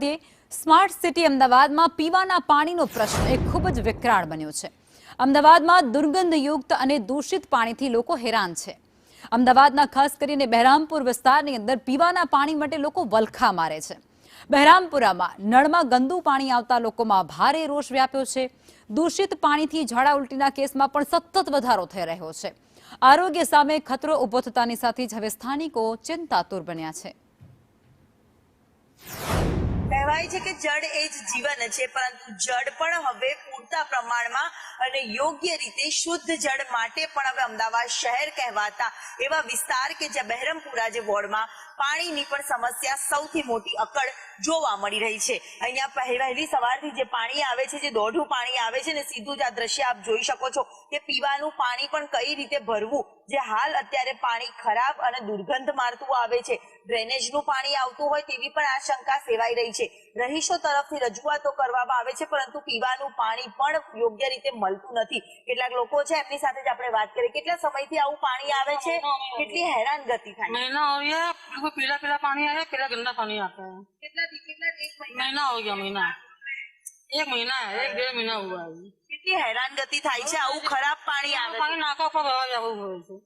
વધીએ smart city અમદાવાદમાં પીવાના પાણીનો પ્રશ્ન એક ખૂબ જ વિકરાળ બન્યો છે। અમદાવાદમાં દુર્ગંધયુક્ત અને દૂષિત પાણીથી લોકો હેરાન છે। અમદાવાદના ખાસ કરીને બહેરામપુર વિસ્તારની અંદર પીવાના પાણી માટે લોકો વલખા મારે છે। બહેરામપુરામાં નળમાં ગંદુ પાણી આવતા લોકોમાં ભારે રોષ વ્યાપ્યો છે। દૂષિત પાણીથી ઝાડા ઉલટીના કેસમાં પણ સતત વધારો થઈ રહ્યો છે। આરોગ્ય સામે ખતરો ઊભો થતાની સાથે જ હવે સ્થાનિકો ચિંતાતુર બન્યા છે। કહેવાય છે કે જળ એ જ જીવન છે, પરંતુ જળ પણ હવે પૂરતા પ્રમાણમાં અને યોગ્ય રીતે શુદ્ધ જળ માટે પણ હવે અમદાવાદ શહેર કહેવાતા એવા વિસ્તાર કે જ્યાં બહેરામપુરા જે વોર્ડમાં પાણીની પણ સમસ્યા સૌથી મોટી અકડ જોવા મળી રહી છે। અહીંયા વહેલી સવારથી જે પાણી આવે છે, જે દોઢું પાણી આવે છે ને સીધું જ આ દ્રશ્ય આપ જોઈ શકો છો કે પીવાનું પાણી પણ કઈ રીતે ભરવું, જે હાલ અત્યારે પાણી ખરાબ અને દુર્ગંધ મારતું આવે છે। ડ્રેનેજનું પાણી આવતું હોય તેવી પણ આશંકા સેવાઈ રહી છે। રહીશો તરફથી રજૂઆતો કરવામાં આવે છે, પરંતુ પીવાનું પાણી પણ યોગ્ય રીતે મળતું નથી। કેટલાક લોકો છે, એમની સાથે જ આપણે વાત કરીએ। કેટલા સમયથી આવું પાણી આવે છે, કેટલી હેરાનગતિ થાય? महीना हो गया, बिल्कुल पीला पीला पानी आया, पीला गंदा पानी आता है। महीना हो गया, महीना एक महीना है, 1-1.5 महीना हुआ है। કેટલી હેરાનગતિ થાય છે આવું ખરાબ પાણી આવે पानी नाका पर भरा जाવું હોય છે।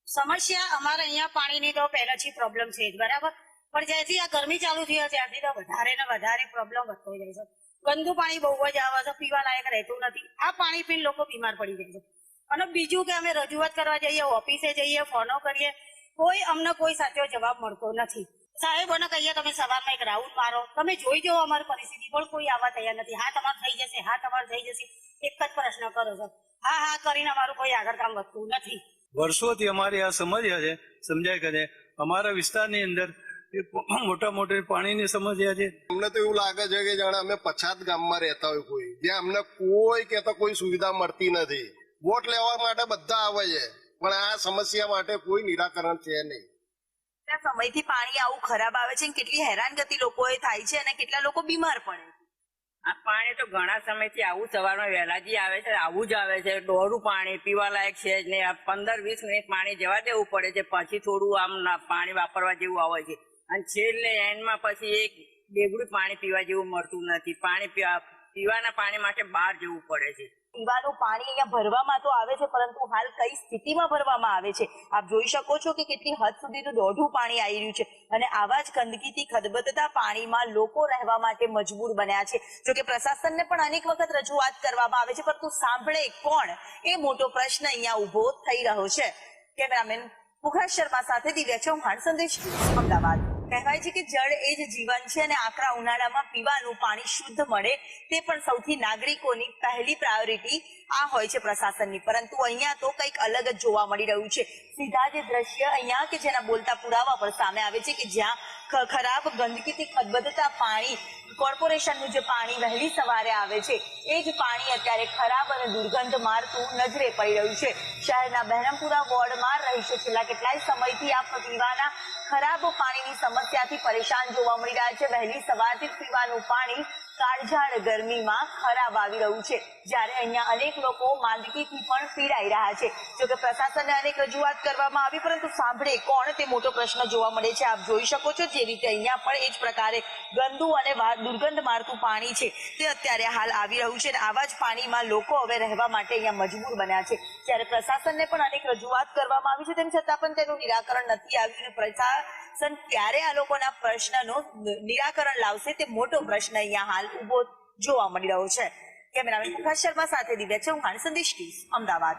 સમસ્યા અમારે અહીંયા પાણીની તો પહેલાથી પ્રોબ્લેમ છે જ, બરાબર, પણ જ્યાંથી આ ગરમી ચાલુ થઈ ત્યારથી તો વધારે ને વધારે પ્રોબ્લેમ વધતો જાય છે। ગંદુ પાણી બહુ જ આવે છે, પીવા લાયક રહેતું નથી। આ પાણી પીને લોકો બીમાર પડી જાય છે। અને બીજું કે અમે રજૂઆત કરવા જઈએ, ઓફિસે જઈએ, ફોનો કરીએ, કોઈ અમને કોઈ સાચો જવાબ મળતો નથી। સાહેબોને કહીએ તમે સવારમાં એક રાઉન્ડ મારો, તમે જોઈ જવો અમારી પરિસ્થિતિ, પણ કોઈ આવવા તૈયાર નથી। હા તમારે થઈ જશે, હા તમારે થઈ જશે, એક જ પ્રશ્ન કરો છો, હા હા કરીને અમારું કોઈ આગળ કામ વધતું નથી। વર્ષોથી અમારી આ સમસ્યા છે, સમજાય કરે અમારા વિસ્તારની અંદર મોટા મોટી પાણીની સમસ્યા છે। અમને તો એવું લાગે છે કે જાણે અમે પછાત ગામમાં રહેતા હોય કોઈ, જ્યાં અમને કોઈ કહેતા કોઈ સુવિધા મળતી નથી। વોટ લેવા માટે બધા આવે છે, પણ આ સમસ્યા માટે કોઈ નિરાકરણ છે નહીં। કેટલા સમયથી પાણી આવું ખરાબ આવે છે, કેટલી હેરાનગતિ લોકોએ થાય છે અને કેટલા લોકો બીમાર પડે? આ પાણી તો ઘણા સમયથી આવું સવારમાં વહેલાજી આવે છે, આવું જ આવે છે। દોઢું પાણી પીવા લાયક છે જ નહીં। 15-20 મિનિટ પાણી જવા દેવું પડે છે, પછી થોડું આમ પાણી વાપરવા જેવું આવે છે, અને છેલ્લે એન્ડમાં પછી એક બેગડું પાણી પીવા જેવું મળતું નથી। પાણી પીવાના પાણી માટે બહાર જવું પડે છે। પીવાનું પાણી અહીંયા ભરવામાં તો આવે છે, પરંતુ હાલ કઈ સ્થિતિમાં ભરવામાં આવે છે આપ જોઈ શકો છો કે કેટલી હદ સુધીનું દોઢું પાણી આવી રહ્યું છે, અને આવા જ ગંદકીથી ખદબદતા પાણીમાં લોકો રહેવા માટે મજબૂર બન્યા છે। જોકે પ્રશાસનને પણ અનેક વખત રજૂઆત કરવામાં આવે છે, પરંતુ સાંભળે કોણ, એ મોટો પ્રશ્ન અહીંયા ઉભો થઈ રહ્યો છે। કેમેરામેન મુખરાજ શર્મા સાથે દિવ્યા ચૌહાણ, સંદેશ અમદાવાદ। કહેવાય છે કે જળ એ જ જીવન છે, અને આકરા ઉનાળામાં પીવાનું પાણી શુદ્ધ મળે તે પણ સૌથી નાગરિકોની પહેલી પ્રાયોરિટી આ હોય છે પ્રશાસનની, પરંતુ અહીંયા તો કંઈક અલગ જ જોવા મળી રહ્યું છે। સીધા જે દ્રશ્ય અહીંયા કે જેના બોલતા પુરાવા પણ સામે આવે છે કે જ્યાં ખરાબ ગંદકીથી ખદબદતા પાણી, કોર્પોરેશનનું જે પાણી વહેલી સવારે આવે છે, એ જ પાણી અત્યારે ખરાબ અને દુર્ગંધ મારતું નજરે પડી રહ્યું છે। શહેરના બહેરામપુરા વોર્ડમાં રહીશો છેલ્લા કેટલાય સમયથી આ પીવાના ખરાબ પાણીની સમસ્યાથી પરેશાન જોવા મળી રહ્યા છે। વહેલી સવારથી પીવાનું પાણી કાળઝાળ ગરમીમાં ખરાબ આવી રહ્યું છે, જ્યારે અહીંયા અનેક લોકો માંદગીથી પણ પીડાઈ રહ્યા છે। જોકે પ્રશાસનને અનેક રજૂઆત કરવામાં આવી, પરંતુ સાંભળે કોણ, તે મોટો પ્રશ્ન જોવા મળે છે। આપ જોઈ શકો છો જે રીતે અહીંયા પણ એ જ પ્રકારે ગંદુ અને દુર્ગંધ મારતું પાણી છે તે અત્યારે હાલ આવી રહ્યું છે, અને આવા જ પાણીમાં લોકો હવે રહેવા માટે અહીંયા મજબૂર બન્યા છે। જ્યારે પ્રશાસનને પણ અનેક રજૂઆત કરવામાં આવી છે, તેમ છતાં પણ તેનું નિરાકરણ નથી આવ્યું। પ્રશાસન ક્યારે આ લોકોના પ્રશ્નનું નિરાકરણ લાવશે, તે મોટો પ્રશ્ન અહીંયા હાલ ઉભો જોવા મળી રહ્યો છે। કેમેરામેન મુખરાજ શર્મા સાથે દિવ્યા ચૌહાણ, સંદેશ અમદાવાદ।